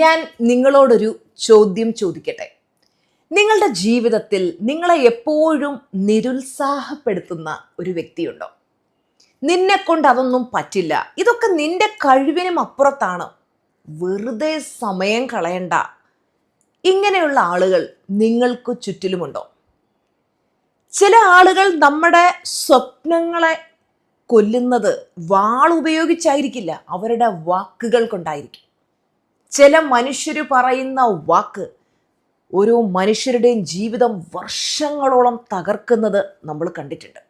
ഞാൻ നിങ്ങളോടൊരു ചോദ്യം ചോദിക്കട്ടെ. നിങ്ങളുടെ ജീവിതത്തിൽ നിങ്ങളെ എപ്പോഴും നിരുത്സാഹപ്പെടുത്തുന്ന ഒരു വ്യക്തിയുണ്ടോ? നിന്നെക്കൊണ്ട് അതൊന്നും പറ്റില്ല, ഇതൊക്കെ നിന്റെ കഴിവിനും അപ്പുറത്താണ്, വെറുതെ സമയം കളയണ്ട, ഇങ്ങനെയുള്ള ആളുകൾ നിങ്ങൾക്ക് ചുറ്റിലുമുണ്ടോ? ചില ആളുകൾ നമ്മുടെ സ്വപ്നങ്ങളെ കൊല്ലുന്നത് വാളുപയോഗിച്ചായിരിക്കില്ല, അവരുടെ വാക്കുകൾ കൊണ്ടായിരിക്കും. ചില മനുഷ്യർ പറയുന്ന വാക്ക് ഓരോ മനുഷ്യരുടെയും ജീവിതം വർഷങ്ങളോളം തകർക്കുന്നത് നമ്മൾ കണ്ടിട്ടുണ്ട്.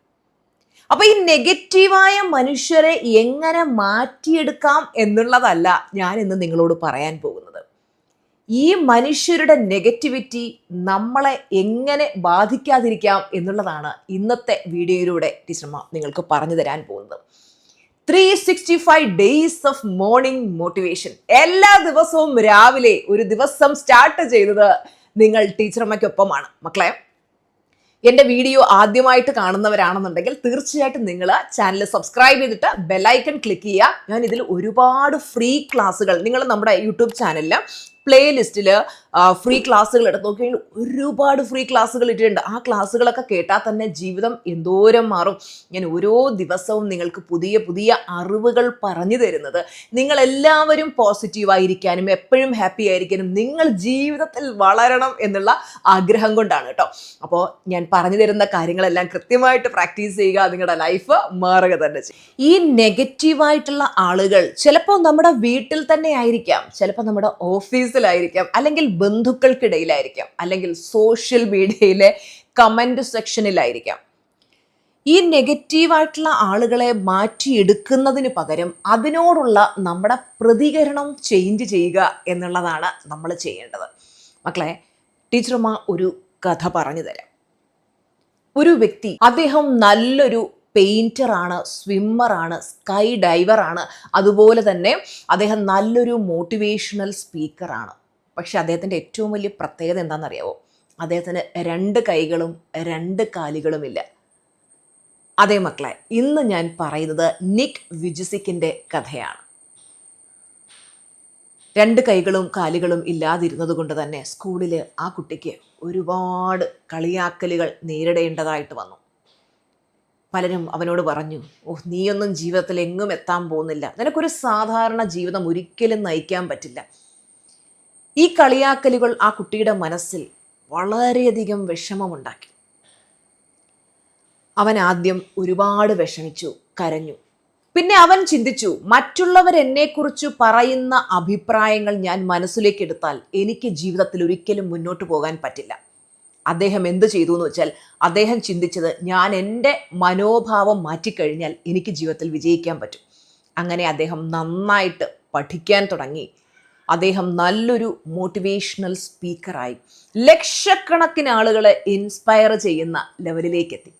അപ്പൊ ഈ നെഗറ്റീവായ മനുഷ്യരെ എങ്ങനെ മാറ്റിയെടുക്കാം എന്നുള്ളതല്ല ഞാൻ ഇന്ന് നിങ്ങളോട് പറയാൻ പോകുന്നത്. ഈ മനുഷ്യരുടെ നെഗറ്റിവിറ്റി നമ്മളെ എങ്ങനെ ബാധിക്കാതിരിക്കാം എന്നുള്ളതാണ് ഇന്നത്തെ വീഡിയോയിലൂടെ ടീച്ചർമാർ നിങ്ങൾക്ക് പറഞ്ഞു തരാൻ പോകുന്നത്. 365 ഡേയ്സ് ഓഫ് മോർണിംഗ് മോട്ടിവേഷൻ. എല്ലാ ദിവസവും രാവിലെ ഒരു ദിവസം സ്റ്റാർട്ട് ചെയ്യുന്നത് നിങ്ങൾ ടീച്ചറമ്മയ്ക്കൊപ്പമാണ്. മക്കളെ, എൻ്റെ വീഡിയോ ആദ്യമായിട്ട് കാണുന്നവരാണെന്നുണ്ടെങ്കിൽ തീർച്ചയായിട്ടും നിങ്ങൾ ചാനൽ സബ്സ്ക്രൈബ് ചെയ്തിട്ട് ബെല്ലൈക്കൺ ക്ലിക്ക് ചെയ്യുക. ഞാൻ ഇതിൽ ഒരുപാട് ഫ്രീ ക്ലാസ്സുകൾ നിങ്ങൾ നമ്മുടെ യൂട്യൂബ് ചാനലിൽ പ്ലേലിസ്റ്റിൽ ഫ്രീ ക്ലാസ്സുകൾ എടുത്ത് നോക്കിയാൽ ഒരുപാട് ഫ്രീ ക്ലാസ്സുകൾ ഇട്ടിട്ടുണ്ട്. ആ ക്ലാസ്സുകളൊക്കെ കേട്ടാൽ തന്നെ ജീവിതം എന്തോരം മാറും. ഞാൻ ഓരോ ദിവസവും നിങ്ങൾക്ക് പുതിയ പുതിയ അറിവുകൾ പറഞ്ഞു തരുന്നത് നിങ്ങളെല്ലാവരും പോസിറ്റീവായിരിക്കാനും എപ്പോഴും ഹാപ്പി ആയിരിക്കാനും നിങ്ങൾ ജീവിതത്തിൽ വളരണം എന്നുള്ള ആഗ്രഹം കൊണ്ടാണ് കേട്ടോ. അപ്പോൾ ഞാൻ പറഞ്ഞു തരുന്ന കാര്യങ്ങളെല്ലാം കൃത്യമായിട്ട് പ്രാക്ടീസ് ചെയ്യുക, നിങ്ങളുടെ ലൈഫ് മാറുക തന്നെ ചെയ്യും. ഈ നെഗറ്റീവായിട്ടുള്ള ആളുകൾ ചിലപ്പോൾ നമ്മുടെ വീട്ടിൽ തന്നെ ആയിരിക്കാം, ചിലപ്പോൾ നമ്മുടെ ഓഫീസിലായിരിക്കാം, അല്ലെങ്കിൽ ബന്ധുക്കൾക്കിടയിലായിരിക്കാം, അല്ലെങ്കിൽ സോഷ്യൽ മീഡിയയിലെ കമന്റ് സെക്ഷനിലായിരിക്കാം. ഈ നെഗറ്റീവായിട്ടുള്ള ആളുകളെ മാറ്റിയെടുക്കുന്നതിന് പകരം അതിനോടുള്ള നമ്മുടെ പ്രതികരണം ചേഞ്ച് ചെയ്യുക എന്നുള്ളതാണ് നമ്മൾ ചെയ്യേണ്ടത്. മക്കളെ, ടീച്ചർമാർ ഒരു കഥ പറഞ്ഞു തരാം. ഒരു വ്യക്തി, അദ്ദേഹം നല്ലൊരു പെയിൻറ്ററാണ്, സ്വിമ്മറാണ്, സ്കൈ ഡൈവറാണ്, അതുപോലെ തന്നെ അദ്ദേഹം നല്ലൊരു മോട്ടിവേഷണൽ സ്പീക്കറാണ്. പക്ഷെ അദ്ദേഹത്തിൻ്റെ ഏറ്റവും വലിയ പ്രത്യേകത എന്താണെന്നറിയാവോ? അദ്ദേഹത്തിന് 2 കൈകളും 2 കാലുകളുമില്ല. അതേ മക്കളെ, ഇന്ന് ഞാൻ പറയുന്നത് നിക് വിജിസിക്കിൻ്റെ കഥയാണ്. 2 കൈകളും കാലുകളും ഇല്ലാതിരുന്നത് കൊണ്ട് തന്നെ സ്കൂളിൽ ആ കുട്ടിക്ക് ഒരുപാട് കളിയാക്കലുകൾ നേരിടേണ്ടതായിട്ട് വന്നു. പലരും അവനോട് പറഞ്ഞു, നീയൊന്നും ജീവിതത്തിൽ എങ്ങും എത്താൻ പോകുന്നില്ല, നിനക്കൊരു സാധാരണ ജീവിതം ഒരിക്കലും നയിക്കാൻ പറ്റില്ല. ഈ കളിയാക്കലുകൾ ആ കുട്ടിയുടെ മനസ്സിൽ വളരെയധികം വിഷമമുണ്ടാക്കി. അവൻ ആദ്യം ഒരുപാട് വിഷമിച്ചു, കരഞ്ഞു. പിന്നെ അവൻ ചിന്തിച്ചു, മറ്റുള്ളവർ എന്നെക്കുറിച്ച് പറയുന്ന അഭിപ്രായങ്ങൾ ഞാൻ മനസ്സിലേക്ക് എടുത്താൽ എനിക്ക് ജീവിതത്തിൽ ഒരിക്കലും മുന്നോട്ട് പോകാൻ പറ്റില്ല. അദ്ദേഹം എന്ത് ചെയ്തു എന്ന് വെച്ചാൽ, അദ്ദേഹം ചിന്തിച്ചത്, ഞാൻ എൻ്റെ മനോഭാവം മാറ്റിക്കഴിഞ്ഞാൽ എനിക്ക് ജീവിതത്തിൽ വിജയിക്കാൻ പറ്റും. അങ്ങനെ അദ്ദേഹം നന്നായിട്ട് പഠിക്കാൻ തുടങ്ങി. അദ്ദേഹം നല്ലൊരു മോട്ടിവേഷണൽ സ്പീക്കറായി ലക്ഷക്കണക്കിന് ആളുകളെ ഇൻസ്പയർ ചെയ്യുന്ന ലെവലിലേക്ക് എത്തി.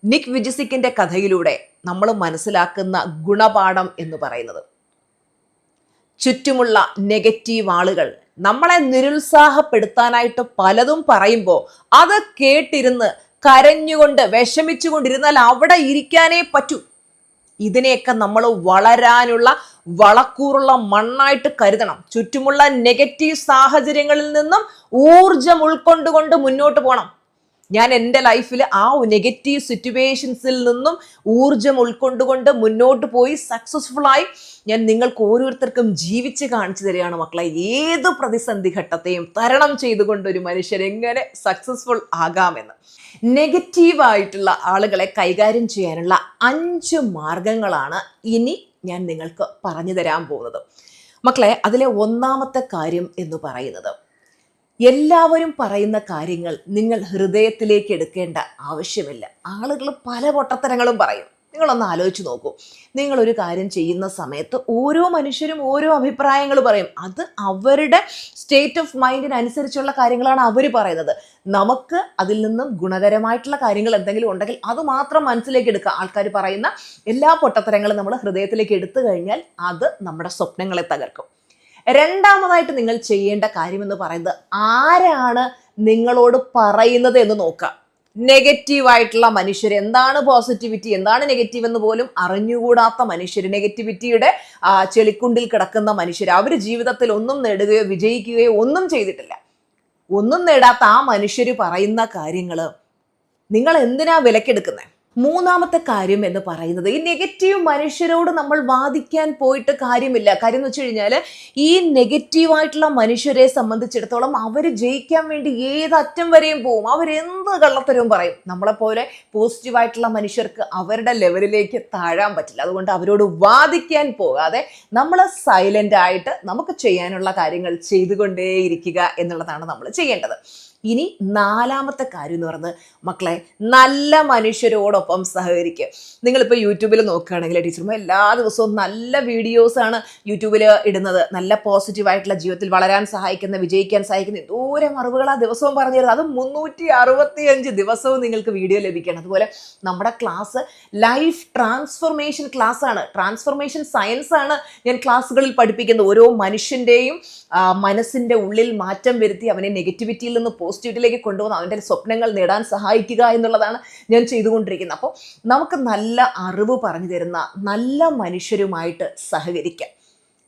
നിക് വിജിസിക്കിൻ്റെ കഥയിലൂടെ നമ്മൾ മനസ്സിലാക്കുന്ന ഗുണപാഠം എന്ന് പറയുന്നത്, ചുറ്റുമുള്ള നെഗറ്റീവ് ആളുകൾ നമ്മളെ നിരുത്സാഹപ്പെടുത്താനായിട്ട് പലതും പറയുമ്പോൾ അത് കേട്ടിരുന്ന് കരഞ്ഞുകൊണ്ട് വിഷമിച്ചുകൊണ്ടിരുന്നാൽ അവിടെ ഇരിക്കാനേ പറ്റൂ. ഇതിനെയൊക്കെ നമ്മൾ വളരാനുള്ള വളക്കൂറുള്ള മണ്ണായിട്ട് കരുതണം. ചുറ്റുമുള്ള നെഗറ്റീവ് സാഹചര്യങ്ങളിൽ നിന്നും ഊർജം ഉൾക്കൊണ്ടുകൊണ്ട് മുന്നോട്ട് പോകണം. ഞാൻ എൻ്റെ ലൈഫിൽ ആ നെഗറ്റീവ് സിറ്റുവേഷൻസിൽ നിന്നും ഊർജം ഉൾക്കൊണ്ടുകൊണ്ട് മുന്നോട്ട് പോയി സക്സസ്ഫുള്ളായി ഞാൻ നിങ്ങൾക്ക് ഓരോരുത്തർക്കും ജീവിച്ച് കാണിച്ചു തരികയാണ് മക്കളെ. ഏത് പ്രതിസന്ധി ഘട്ടത്തെയും തരണം ചെയ്തുകൊണ്ട് ഒരു മനുഷ്യൻ എങ്ങനെ സക്സസ്ഫുൾ ആകാമെന്ന്. നെഗറ്റീവായിട്ടുള്ള ആളുകളെ കൈകാര്യം ചെയ്യാനുള്ള 5 മാർഗങ്ങളാണ് ഇനി ഞാൻ നിങ്ങൾക്ക് പറഞ്ഞു തരാൻ പോകുന്നത്. മക്കളെ, അതിലെ 1ാമത്തെ കാര്യം എന്ന് പറയുന്നത്, എല്ലാവരും പറയുന്ന കാര്യങ്ങൾ നിങ്ങൾ ഹൃദയത്തിലേക്ക് എടുക്കേണ്ട ആവശ്യമില്ല. ആളുകൾ പല പൊട്ടത്തരങ്ങളും പറയും. നിങ്ങളൊന്ന് ആലോചിച്ച് നോക്കൂ. നിങ്ങളൊരു കാര്യം ചെയ്യുന്ന സമയത്ത് ഓരോ മനുഷ്യരും ഓരോ അഭിപ്രായങ്ങൾ പറയും. അത് അവരുടെ സ്റ്റേറ്റ് ഓഫ് മൈൻഡിനനുസരിച്ചുള്ള കാര്യങ്ങളാണ് അവർ പറയുന്നത്. നമുക്ക് അതിൽ നിന്നും ഗുണകരമായിട്ടുള്ള കാര്യങ്ങൾ എന്തെങ്കിലും ഉണ്ടെങ്കിൽ അത് മാത്രം മനസ്സിലേക്ക് എടുക്കുക. ആൾക്കാർ പറയുന്ന എല്ലാ പൊട്ടത്തരങ്ങളും നമ്മൾ ഹൃദയത്തിലേക്ക് എടുത്തു കഴിഞ്ഞാൽ അത് നമ്മുടെ സ്വപ്നങ്ങളെ തകർക്കും. 2ാമതായിട്ട് നിങ്ങൾ ചെയ്യേണ്ട കാര്യമെന്ന് പറയുന്നത്, ആരാണ് നിങ്ങളോട് പറയുന്നത് എന്ന് നോക്കുക. നെഗറ്റീവായിട്ടുള്ള മനുഷ്യർ, എന്താണ് പോസിറ്റിവിറ്റി എന്താണ് നെഗറ്റീവ് എന്ന് പോലും അറിഞ്ഞുകൂടാത്ത മനുഷ്യർ, നെഗറ്റിവിറ്റിയുടെ ചെളിക്കുണ്ടിൽ കിടക്കുന്ന മനുഷ്യർ, അവർ ജീവിതത്തിൽ ഒന്നും നേടുകയോ വിജയിക്കുകയോ ഒന്നും ചെയ്തിട്ടില്ല. ഒന്നും നേടാത്ത ആ മനുഷ്യർ പറയുന്ന കാര്യങ്ങൾ നിങ്ങൾ എന്തിനാ വിലക്കെടുക്കുന്നത്? മൂന്നാമത്തെ കാര്യം എന്ന് പറയുന്നത്, ഈ നെഗറ്റീവ് മനുഷ്യരോട് നമ്മൾ വാദിക്കാൻ പോയിട്ട് കാര്യമില്ല. കാര്യം എന്ന് വെച്ച് കഴിഞ്ഞാൽ, ഈ നെഗറ്റീവായിട്ടുള്ള മനുഷ്യരെ സംബന്ധിച്ചിടത്തോളം അവർ ജയിക്കാൻ വേണ്ടി ഏതറ്റം വരെയും പോവും, അവരെന്ത് കള്ളത്തരവും പറയും. നമ്മളെപ്പോലെ പോസിറ്റീവായിട്ടുള്ള മനുഷ്യർക്ക് അവരുടെ ലെവലിലേക്ക് താഴാൻ പറ്റില്ല. അതുകൊണ്ട് അവരോട് വാദിക്കാൻ പോകാതെ നമ്മൾ സൈലൻ്റ് ആയിട്ട് നമുക്ക് ചെയ്യാനുള്ള കാര്യങ്ങൾ ചെയ്തുകൊണ്ടേയിരിക്കുക എന്നുള്ളതാണ് നമ്മൾ ചെയ്യേണ്ടത്. ഇനി നാലാമത്തെ കാര്യം എന്ന് പറയുന്നത്, മക്കളെ, നല്ല മനുഷ്യരോടൊപ്പം സഹകരിക്കുക. നിങ്ങളിപ്പോൾ യൂട്യൂബിൽ നോക്കുകയാണെങ്കിൽ ടീച്ചർമാർ എല്ലാ ദിവസവും നല്ല വീഡിയോസാണ് യൂട്യൂബിൽ ഇടുന്നത്. നല്ല പോസിറ്റീവായിട്ടുള്ള ജീവിതത്തിൽ വളരാൻ സഹായിക്കുന്ന, വിജയിക്കാൻ സഹായിക്കുന്ന എന്തോരം അറിവുകൾ ആ ദിവസവും പറഞ്ഞു തരുന്നത്. അത് 365 ദിവസവും നിങ്ങൾക്ക് വീഡിയോ ലഭിക്കണം. അതുപോലെ നമ്മുടെ ക്ലാസ് ലൈഫ് ട്രാൻസ്ഫോർമേഷൻ ക്ലാസ്സാണ്, ട്രാൻസ്ഫോർമേഷൻ സയൻസ് ആണ് ഞാൻ ക്ലാസ്സുകളിൽ പഠിപ്പിക്കുന്നത്. ഓരോ മനുഷ്യൻ്റെയും മനസ്സിൻ്റെ ഉള്ളിൽ മാറ്റം വരുത്തി അവനെ നെഗറ്റിവിറ്റിയിൽ നിന്ന് പോസിറ്റിവിറ്റിയിലേക്ക് കൊണ്ടുവന്ന് അവൻ്റെ സ്വപ്നങ്ങൾ നേടാൻ സഹായിക്കുക എന്നുള്ളതാണ് ഞാൻ ചെയ്തുകൊണ്ടിരിക്കുന്നത്. അപ്പോൾ നമുക്ക് നല്ല അറിവ് പറഞ്ഞു തരുന്ന നല്ല മനുഷ്യരുമായിട്ട് സഹകരിക്കാം.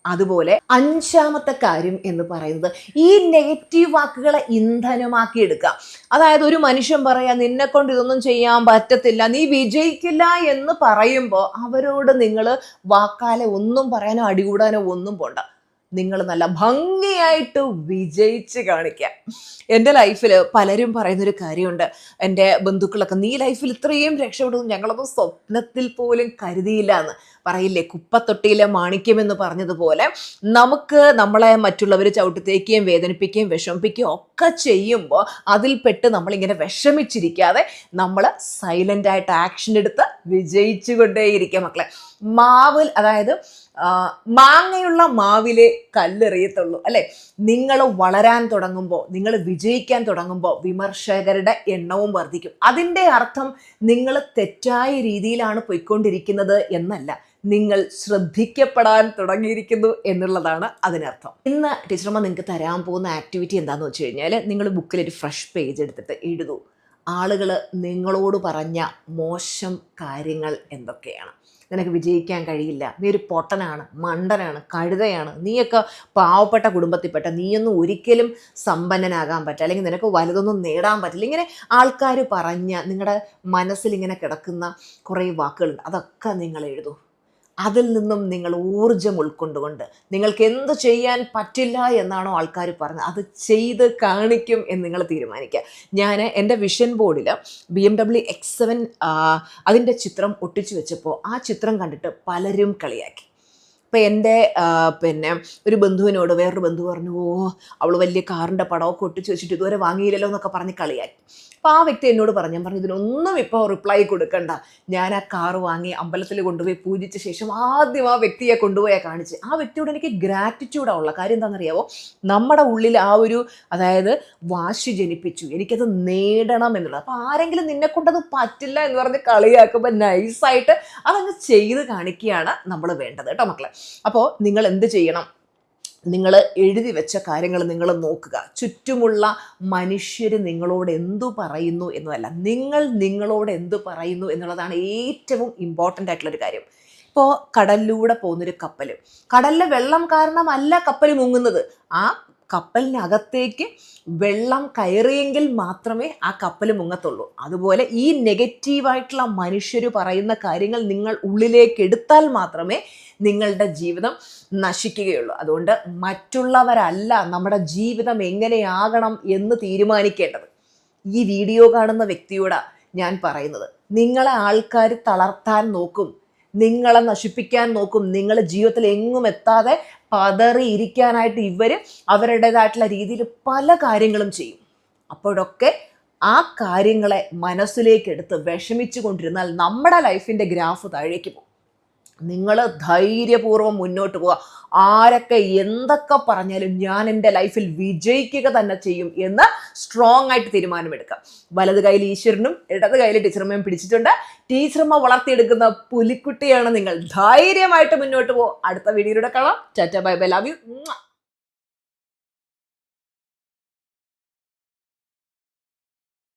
അതുപോലെ അഞ്ചാമത്തെ കാര്യം എന്ന് പറയുന്നത്, ഈ നെഗറ്റീവ് വാക്കുകളെ ഇന്ധനമാക്കി എടുക്കുക. അതായത് ഒരു മനുഷ്യൻ പറയാ, നിന്നെ കൊണ്ട് ഇതൊന്നും ചെയ്യാൻ പറ്റത്തില്ല, നീ വിജയിക്കില്ല എന്ന് പറയുമ്പോൾ അവരോട് നിങ്ങൾ വാക്കാലെ ഒന്നും പറയാനോ അടികൂടാനോ ഒന്നും പോണ്ട. നിങ്ങൾ നല്ല ഭംഗിയായിട്ട് വിജയിച്ച് കാണിക്കുക. എൻ്റെ ലൈഫിൽ പലരും പറയുന്നൊരു കാര്യമുണ്ട്, എൻ്റെ ബന്ധുക്കളൊക്കെ, നീ ലൈഫിൽ ഇത്രയും രക്ഷപ്പെടും ഞങ്ങളൊന്നും സ്വപ്നത്തിൽ പോലും കരുതിയില്ല എന്ന് പറയില്ലേ. കുപ്പത്തൊട്ടിയിലെ മാണിക്യമെന്ന് പറഞ്ഞതുപോലെ, നമുക്ക് നമ്മളെ മറ്റുള്ളവർ ചവിട്ടിത്തേക്കുകയും വേദനിപ്പിക്കുകയും വിഷമിപ്പിക്കുകയും ഒക്കെ ചെയ്യുമ്പോൾ അതിൽപ്പെട്ട് നമ്മളിങ്ങനെ വിഷമിച്ചിരിക്കാതെ നമ്മൾ സൈലൻ്റായിട്ട് ആക്ഷൻ എടുത്ത് വിജയിച്ചു കൊണ്ടേയിരിക്കുക മക്കളെ. അതായത് മാങ്ങയുള്ള മാവിലെ കല്ലെറിയത്തുള്ളൂ അല്ലെ. നിങ്ങൾ വളരാൻ തുടങ്ങുമ്പോൾ, നിങ്ങൾ വിജയിക്കാൻ തുടങ്ങുമ്പോൾ വിമർശകരുടെ എണ്ണവും വർദ്ധിക്കും. അതിൻ്റെ അർത്ഥം നിങ്ങൾ തെറ്റായ രീതിയിലാണ് പോയിക്കൊണ്ടിരിക്കുന്നത് എന്നല്ല, നിങ്ങൾ ശ്രദ്ധിക്കപ്പെടാൻ തുടങ്ങിയിരിക്കുന്നു എന്നുള്ളതാണ് അതിനർത്ഥം. ഇന്ന് ടീച്ചർമ്മ നിങ്ങൾക്ക് തരാൻ പോകുന്ന ആക്ടിവിറ്റി എന്താണെന്ന് വെച്ച് കഴിഞ്ഞാൽ, നിങ്ങൾ ബുക്കിലൊരു ഫ്രഷ് പേജ് എടുത്തിട്ട് എഴുതൂ, ആളുകൾ നിങ്ങളോട് പറഞ്ഞ മോശം കാര്യങ്ങൾ എന്തൊക്കെയാണ്. നിനക്ക് വിജയിക്കാൻ കഴിയില്ല, നീ ഒരു പൊട്ടനാണ്, മണ്ടനാണ്, കഴുതയാണ്, നീയൊക്കെ പാവപ്പെട്ട കുടുംബത്തിൽപ്പെട്ട, നീയൊന്നും ഒരിക്കലും സമ്പന്നനാകാൻ പറ്റില്ല, അല്ലെങ്കിൽ നിനക്ക് വലുതൊന്നും നേടാൻ പറ്റില്ല, ഇങ്ങനെ ആൾക്കാർ പറഞ്ഞ നിങ്ങളുടെ മനസ്സിൽ ഇങ്ങനെ കിടക്കുന്ന കുറേ വാക്കുകളുണ്ട്. അതൊക്കെ നിങ്ങൾ എഴുതൂ. അതിൽ നിന്നും നിങ്ങൾ ഊർജം ഉൾക്കൊണ്ടുകൊണ്ട് നിങ്ങൾക്ക് എന്ത് ചെയ്യാൻ പറ്റില്ല എന്നാണോ ആൾക്കാർ പറഞ്ഞത് അത് ചെയ്ത് കാണിക്കും എന്ന് നിങ്ങൾ തീരുമാനിക്കുക. ഞാൻ എൻ്റെ വിഷൻ ബോർഡിൽ BMW X7 അതിൻ്റെ ചിത്രം ഒട്ടിച്ചു വെച്ചപ്പോൾ ആ ചിത്രം കണ്ടിട്ട് പലരും കളിയാക്കി. ഇപ്പം എൻ്റെ ഒരു ബന്ധുവിനോട് വേറൊരു ബന്ധു പറഞ്ഞു, ഓ അവൾ വലിയ കാറിൻ്റെ പടമൊക്കെ ഒട്ടിച്ച് വെച്ചിട്ട് ഇതുവരെ വാങ്ങിയില്ലല്ലോ എന്നൊക്കെ പറഞ്ഞ് കളിയാക്കി. അപ്പോൾ ആ വ്യക്തി എന്നോട് പറഞ്ഞു, ഞാൻ പറഞ്ഞു ഇതിനൊന്നും ഇപ്പോൾ റിപ്ലൈ കൊടുക്കണ്ട, ഞാൻ ആ കാറ് വാങ്ങി അമ്പലത്തിൽ കൊണ്ടുപോയി പൂജിച്ച ശേഷം ആദ്യം ആ വ്യക്തിയെ കൊണ്ടുപോയാൽ കാണിച്ച്. ആ വ്യക്തിയോട് എനിക്ക് ഗ്രാറ്റിറ്റ്യൂഡാണ് ഉള്ള. കാര്യം എന്താണെന്നറിയാമോ, നമ്മുടെ ഉള്ളിൽ ആ ഒരു വാശി ജനിപ്പിച്ചു, എനിക്കത് നേടണം എന്നുള്ളത്. അപ്പോൾ ആരെങ്കിലും നിന്നെ കൊണ്ടത് പറ്റില്ല എന്ന് പറഞ്ഞ് കളിയാക്കുമ്പോൾ നൈസായിട്ട് അതങ്ങ് ചെയ്ത് കാണിക്കുകയാണ് നമ്മൾ വേണ്ടത് കേട്ടോ മക്കളെ. അപ്പോൾ നിങ്ങൾ എന്ത് ചെയ്യണം, നിങ്ങൾ എഴുതി വെച്ച കാര്യങ്ങൾ നിങ്ങൾ നോക്കുക. ചുറ്റുമുള്ള മനുഷ്യർ നിങ്ങളോട് എന്തു പറയുന്നു എന്നതല്ല, നിങ്ങൾ നിങ്ങളോട് എന്തു പറയുന്നു എന്നുള്ളതാണ് ഏറ്റവും ഇമ്പോർട്ടൻ്റ് ആയിട്ടുള്ളൊരു കാര്യം. ഇപ്പോൾ കടലിലൂടെ പോകുന്നൊരു കപ്പൽ, കടലിലെ വെള്ളം കാരണമല്ല കപ്പൽ മുങ്ങുന്നത്, ആ കപ്പലിനകത്തേക്ക് വെള്ളം കയറിയെങ്കിൽ മാത്രമേ ആ കപ്പൽ മുങ്ങത്തുള്ളൂ. അതുപോലെ ഈ നെഗറ്റീവായിട്ടുള്ള മനുഷ്യർ പറയുന്ന കാര്യങ്ങൾ നിങ്ങൾ ഉള്ളിലേക്ക് എടുത്താൽ മാത്രമേ നിങ്ങളുടെ ജീവിതം നശിക്കുകയുള്ളൂ. അതുകൊണ്ട് മറ്റുള്ളവരല്ല നമ്മുടെ ജീവിതം എങ്ങനെയാകണം എന്ന് തീരുമാനിക്കേണ്ടത്. ഈ വീഡിയോ കാണുന്ന വ്യക്തിയോടാണ് ഞാൻ പറയുന്നത്. നിങ്ങളെ ആൾക്കാർ തളർത്താൻ നോക്കും, നിങ്ങളെ നശിപ്പിക്കാൻ നോക്കും, നിങ്ങളുടെ ജീവിതത്തിൽ എങ്ങും എത്താതെ പതറി ഇരിക്കാനായിട്ട് ഇവർ അവരുടേതായിട്ടുള്ള രീതിയിൽ പല കാര്യങ്ങളും ചെയ്യും. അപ്പോഴൊക്കെ ആ കാര്യങ്ങളെ മനസ്സിലേക്കെടുത്ത് വിഷമിച്ചു കൊണ്ടിരുന്നാൽ നമ്മുടെ ലൈഫിൻ്റെ ഗ്രാഫ് താഴേക്ക് പോകും. നിങ്ങൾ ധൈര്യപൂർവ്വം മുന്നോട്ട് പോവുക. ആരൊക്കെ എന്തൊക്കെ പറഞ്ഞാലും ഞാൻ എൻ്റെ ലൈഫിൽ വിജയിക്കുക തന്നെ ചെയ്യും എന്ന് സ്ട്രോങ് ആയിട്ട് തീരുമാനമെടുക്കാം. വലത് കയ്യിൽ ഈശ്വരനും ഇടത് കയ്യിൽ ടീച്ചറമ്മയും പിടിച്ചിട്ടുണ്ട്. ടീച്ചറമ്മ വളർത്തിയെടുക്കുന്ന പുലിക്കുട്ടിയാണ് നിങ്ങൾ. ധൈര്യമായിട്ട് മുന്നോട്ട് പോകും. അടുത്ത വീഡിയോയിലൂടെ കാണാം. Tata bye bye, love you.